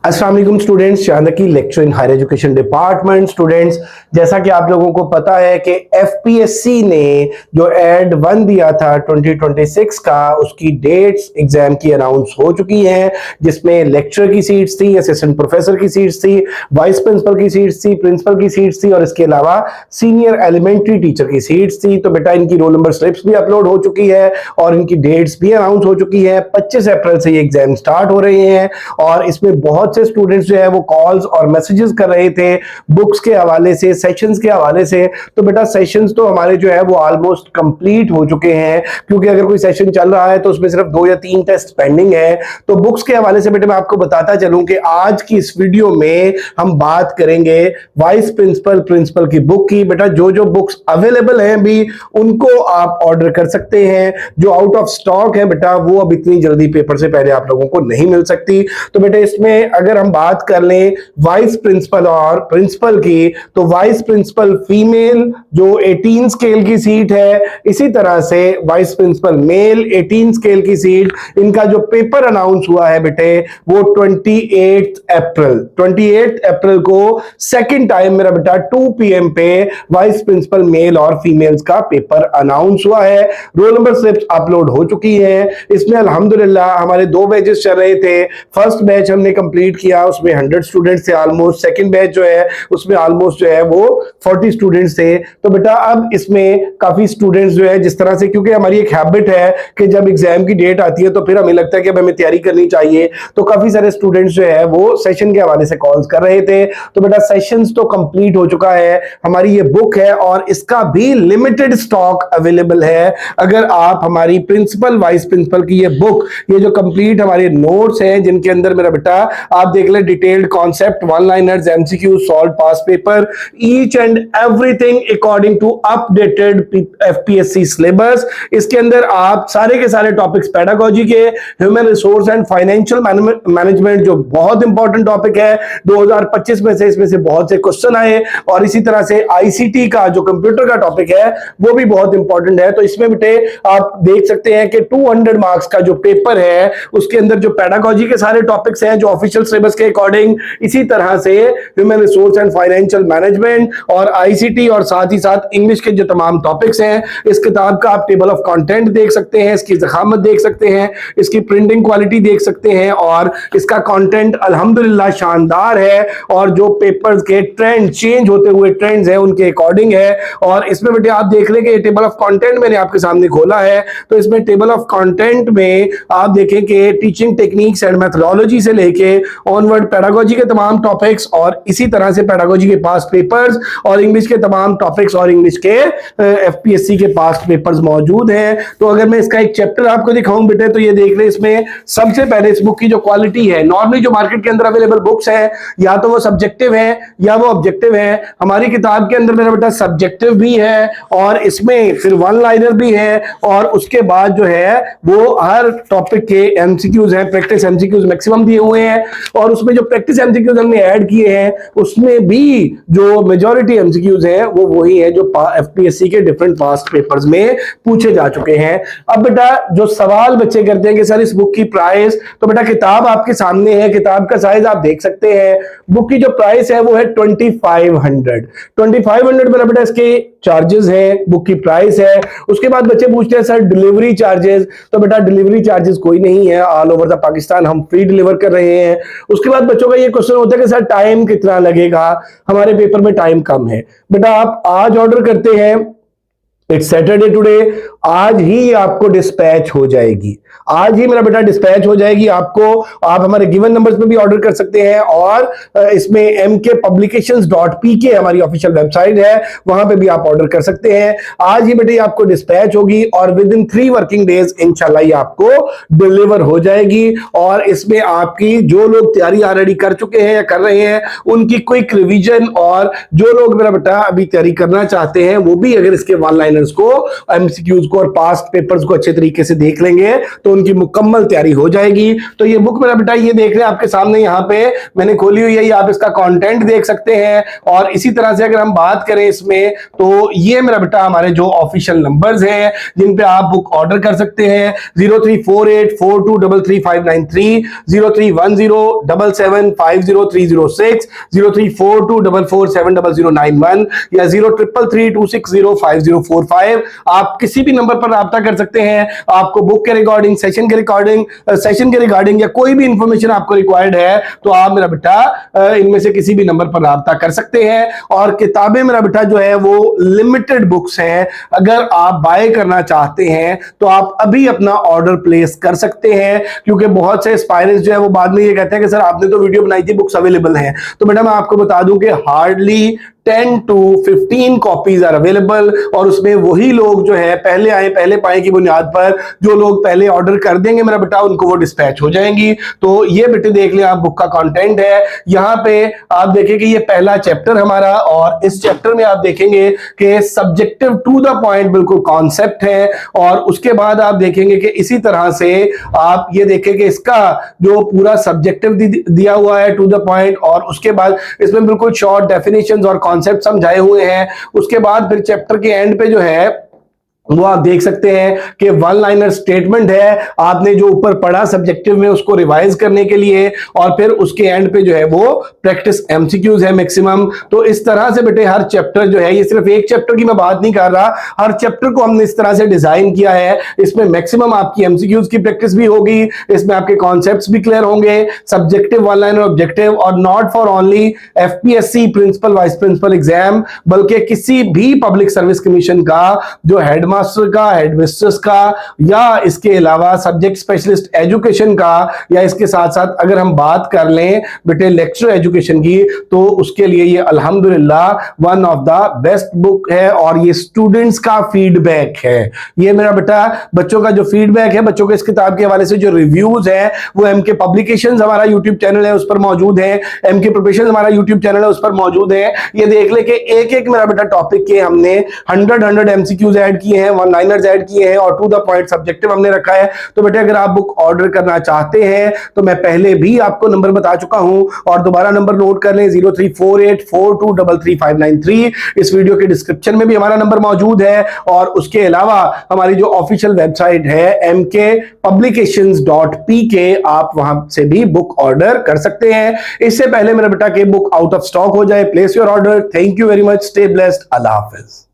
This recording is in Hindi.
अस्सलाम वालेकुम students, Chanakya lecture in higher education department. Students, जैसा कि आप लोगों को पता है कि एफपीएससी ने जो एड 1 दिया था 2026 का, उसकी डेट्स एग्जाम की अनाउंस हो चुकी हैं, जिसमें लेक्चर की सीट्स थी, असिस्टेंट प्रोफेसर की सीट्स थी, वाइस प्रिंसिपल की सीट्स थी, प्रिंसिपल की सीट्स थी और इसके अलावा सीनियर एलिमेंट्री टीचर की सीट्स थी। तो बेटा इनकी रोल नंबर स्लिप्स भी अपलोड हो चुकी है और इनकी डेट्स भी अनाउंस हो चुकी है। 25 अप्रैल से ये एग्जाम स्टार्ट हो रहे हैं और इसमें बहुत से स्टूडेंट्स जो है वो कॉल्स और मैसेजेस कर रहे थे बुक्स के हवाले से, सेशंस के हवाले से। तो बेटा सेशंस तो हमारे जो है वो ऑलमोस्ट कंप्लीट हो चुके हैं, क्योंकि अगर कोई सेशन चल रहा है तो उसमें सिर्फ 2 या 3 टेस्ट पेंडिंग है। तो बुक्स के हवाले से बेटा मैं आपको बताता चलूं कि आज की इस वीडियो में हम बात करेंगे वाइस प्रिंसिपल, प्रिंसिपल की बुक की। बेटा जो जो बुक्स अवेलेबल हैं भी उनको आप ऑर्डर कर सकते हैं, जो आउट ऑफ स्टॉक है बेटा वो अब इतनी जल्दी पेपर से पहले आप लोगों को नहीं मिल सकती। तो बेटा इसमें अगर हम बात कर लें वाइस प्रिंसिपल और प्रिंसिपल की, तो वाइस प्रिंसिपल फीमेल जो 18 स्केल की सीट है, इसी तरह से वाइस प्रिंसिपल मेल 18 स्केल की सीट। इनका जो पेपर अनाउंस हुआ है बेटे वो 28 अप्रैल को सेकंड टाइम मेरा बेटा 2 PM पे वाइस प्रिंसिपल मेल और फीमेल्स का पेपर अनाउंस हुआ है। रोल नंबर स्लिप्स अपलोड हो चुकी है। इसमें अल्हम्दुलिल्लाह हमारे 2 बैचेस चल रहे थे। फर्स्ट बैच हमने कंप्लीट किया, उसमें 100 स्टूडेंट्स थे ऑलमोस्ट। सेकंड बैच जो है उसमें ऑलमोस्ट जो है वो 40 स्टूडेंट्स थे। तो बेटा अब इसमें काफी स्टूडेंट्स जो है जिस तरह से, क्योंकि हमारी एक हैबिट है कि जब एग्जाम की डेट आती है तो फिर हमें लगता है कि अब हमें तैयारी करनी चाहिए, तो काफी सारे स्टूडेंट्स जो है वो सेशन के हवाले से कॉल्स कर रहे थे। तो बेटा सेशंस तो कंप्लीट हो चुका है, हमारी ये बुक है और इसका भी लिमिटेड स्टॉक अवेलेबल है। अगर आप हमारी प्रिंसिपल वाइस प्रिंसिपल की ये बुक, ये जो कंप्लीट हमारे नोट्स हैं जिनके अंदर मेरा बेटा आप देख ले detailed concept, one liners, MCQ, solve past paper, each and everything according to updated FPSC syllabus. इसके अंदर आप सारे के सारे टॉपिक्स पेडागोजी के, human resource and financial management जो बहुत इंपॉर्टेंट टॉपिक है 2025 में से, इसमें से बहुत से क्वेश्चन आए, और इसी तरह से आईसीटी का जो कंप्यूटर का टॉपिक है वो भी बहुत इंपॉर्टेंट है। तो इसमें बेटे आप देख सकते हैं कि 200 मार्क्स का जो पेपर है उसके अंदर जो पेडागोजी के सारे टॉपिक्स हैं जो ऑफिशियल सिलेबस के अकॉर्डिंग, इसी तरह से human resource and financial management और आईसीटी और साथ ही साथ इंग्लिश के जो तमाम टॉपिक्स हैं, इस किताब का आप टेबल ऑफ कंटेंट देख सकते हैं, इसकी ज़खामत देख सकते हैं, इसकी प्रिंटिंग क्वालिटी देख सकते हैं और इसका कंटेंट अल्हम्दुलिल्लाह शानदार है और जो पेपर्स के ट्रेंड, चेंज होते हुए ट्रेंड्स हैं उनके अकॉर्डिंग है। और इसमें बेटे आप देख लें कि ये टेबल ऑफ कंटेंट मैंने आपके सामने खोला है। तो इसमें टेबल ऑफ कंटेंट में आप देखें कि टीचिंग टेक्निक्स एंड मेथोडोलॉजी से लेके ऑनवर्ड पेडागोजी के तमाम टॉपिक्स और इसी तरह से पेडागोजी के पास्ट पेपर्स और इंग्लिश के तमाम टॉपिक्स और इंग्लिश के एफपीएससी के पास्ट पेपर्स मौजूद हैं। तो अगर मैं इसका एक चैप्टर आपको दिखाऊं बेटे तो ये देख ले, इसमें सबसे पहले इस बुक की जो क्वालिटी है, नॉर्मली जो मार्केट के अंदर अवेलेबल बुक्स है या तो वो सब्जेक्टिव है या वो ऑब्जेक्टिव है। हमारी किताब के अंदर मेरा बेटा सब्जेक्टिव भी है और इसमें फिर वन लाइनर भी है और उसके बाद जो है वो हर टॉपिक के एमसीक्यूज हैं, प्रैक्टिस एमसीक्यूज मैक्सिमम दिए हुए हैं और उसमें जो प्रैक्टिस एमसीक्यूज हमने ऐड किए हैं उसमें भी जो मेजॉरिटी एमसीक्यूज हैं वो वही है जो एफपीएससी के डिफरेंट पास्ट पेपर्स में पूछे जा चुके हैं। अब बेटा जो सवाल बच्चे करते हैं कि सर इस बुक की प्राइस, तो बेटा किताब आपके सामने है, किताब का साइज आप देख सकते हैं। बुक की जो प्राइस है वो है 2500 मेरा बेटा इसके चार्जेस है, बुक की प्राइस है। उसके बाद बच्चे पूछते हैं सर डिलीवरी चार्जेस, तो बेटा डिलीवरी चार्जेस कोई नहीं है, ऑल ओवर द पाकिस्तान हम फ्री डिलीवर कर रहे हैं। उसके बाद बच्चों का ये क्वेश्चन होता है कि सर टाइम कितना लगेगा, हमारे पेपर में टाइम कम है। बेटा आप आज ऑर्डर करते हैं, इट्स सैटरडे टुडे, आज ही आपको डिस्पैच हो जाएगी, आज ही मेरा बेटा डिस्पैच हो जाएगी आपको। आप हमारे गिवन नंबर्स पे भी ऑर्डर कर सकते हैं और इसमें mkpublications.pk हमारी ऑफिशियल वेबसाइट है, वहां पे भी आप ऑर्डर कर सकते हैं। आज ही बेटे आपको डिस्पैच होगी और विद इन 3 वर्किंग डेज इंशाल्लाह ये आपको डिलीवर हो जाएगी। और इसमें आपकी जो लोग तैयारी ऑलरेडी कर चुके हैं या कर रहे हैं उनकी क्विक रिवीजन, और जो लोग मेरा बेटा अभी तैयारी करना चाहते हैं वो भी अगर इसके वन लाइनर्स को, एमसीक्यूज को को और पास्ट पेपर्स को अच्छे तरीके से देख लेंगे तो उनकी मुकम्मल तैयारी हो जाएगी। तो ये बुक मेरा बेटा ये देख रहे हैं आपके सामने, यहाँ पे मैंने खोली हुई है, आप इसका कंटेंट देख सकते हैं। और इसी तरह से अगर हम बात करें इसमें, तो ये मेरा बेटा हमारे जो ऑफिशियल नंबर्स हैं जिन पे आप बुक ऑर्डर कर सकते हैं, 0348423353, 031077503006, 034244700091 या 0333260505। आप किसी भी नंबर पर राब्ता कर सकते हैं। आपको बुक के रिगार्डिंग, सेशन के रिगार्डिंग या कोई भी इंफॉर्मेशन आपको रिक्वायर्ड है तो आप मेरा बेटा इनमें से किसी भी नंबर पर राब्ता कर सकते हैं। और किताबें मेरा बेटा जो है वो लिमिटेड बुक्स हैं, अगर आप बाय करना चाहते हैं तो आप अभी अपना ऑर्डर प्लेस कर सकते हैं, क्योंकि बहुत से एस्पायरेंट्स जो है वो बाद में ये कहते हैं कि सर आपने तो वीडियो बनाई थी, बुक्स अवेलेबल हैं। तो बेटा मैं आपको बता दूं कि hardly 10 to 15 copies are available, और उसमें वही लोग जो है पहले आए पहले पाए की बुनियाद पर जो लोग पहले ऑर्डर कर देंगे मेरा बेटा उनको वो डिस्पैच हो जाएंगी। तो ये बेटे देख लें आप, बुक का कंटेंट है यहाँ पे। आप देखें कि ये पहला चैप्टर हमारा, और इस चैप्टर में आप देखेंगे कि सब्जेक्टिव टू द पॉइंट बिल्कुल कॉन्सेप्ट है। और उसके बाद आप देखेंगे कि इसी तरह से आप ये देखें कि इसका जो पूरा सब्जेक्टिव दिया हुआ है टू द पॉइंट, और उसके बाद इसमें बिल्कुल शॉर्ट डेफिनेशंस और कॉन्सेप्ट समझाए हुए हैं। उसके बाद फिर चैप्टर के एंड पे जो है वो आप देख सकते हैं कि वन लाइनर स्टेटमेंट है, आपने जो ऊपर पढ़ा सब्जेक्टिव में उसको रिवाइज करने के लिए, और फिर उसके एंड पे जो है वो प्रैक्टिस एमसीक्यूज है मैक्सिमम। तो इस तरह से बेटे हर चैप्टर जो है, ये सिर्फ एक चैप्टर की मैं बात नहीं कर रहा, हर चैप्टर को हमने इस तरह से डिजाइन किया है। इसमें मैक्सिमम आपकी एमसीक्यूज की प्रैक्टिस भी होगी, इसमें आपके कॉन्सेप्ट्स भी क्लियर होंगे, सब्जेक्टिव, वन लाइनर, ऑब्जेक्टिव, और not for only FPSC principal vice principal exam, बल्कि किसी भी पब्लिक सर्विस कमीशन का जो हेडमास्टर का, हेडमिस्ट्रेस का, या इसके अलावा सब्जेक्ट स्पेशलिस्ट एजुकेशन का, या इसके साथ साथ अगर हम बात कर लें बेटे लेक्चर एजुकेशन की, तो उसके लिए ये अल्हम्दुलिल्लाह one of the best book है। और ये स्टूडेंट्स का फीडबैक है। ये मेरा बेटा बच्चों का जो फीडबैक है, बच्चों के इस किताब के हवाले से जो रिव्यूज है, वो एमके पब्लिकेशंस हमारा यूट्यूब चैनल है उस पर मौजूद है, एमके प्रिपरेशन हमारा यूट्यूब चैनल है उस पर मौजूद है। ये देख ले कि एक एक मेरा बेटा टॉपिक के हमने 100 एमसीक्यूज ऐड किए हैं, वन लाइनर्स ऐड किए हैं, और टू द पॉइंट सब्जेक्टिव हमने रखा है। तो बेटे अगर आप बुक ऑर्डर करना चाहते हैं तो मैं पहले भी आपको नंबर बता चुका हूं, और दोबारा नंबर नोट कर लें, 034842335393। इस वीडियो के डिस्क्रिप्शन में भी हमारा नंबर मौजूद है, और उसके अलावा हमारी जो ऑफिशियल वेबसाइट है mkpublications.pk, आप वहां से भी बुक ऑर्डर कर सकते हैं। इससे पहले मेरा बेटा के बुक आउट ऑफ स्टॉक हो जाए, place your order. Thank you very much, stay blessed, Allah Hafiz.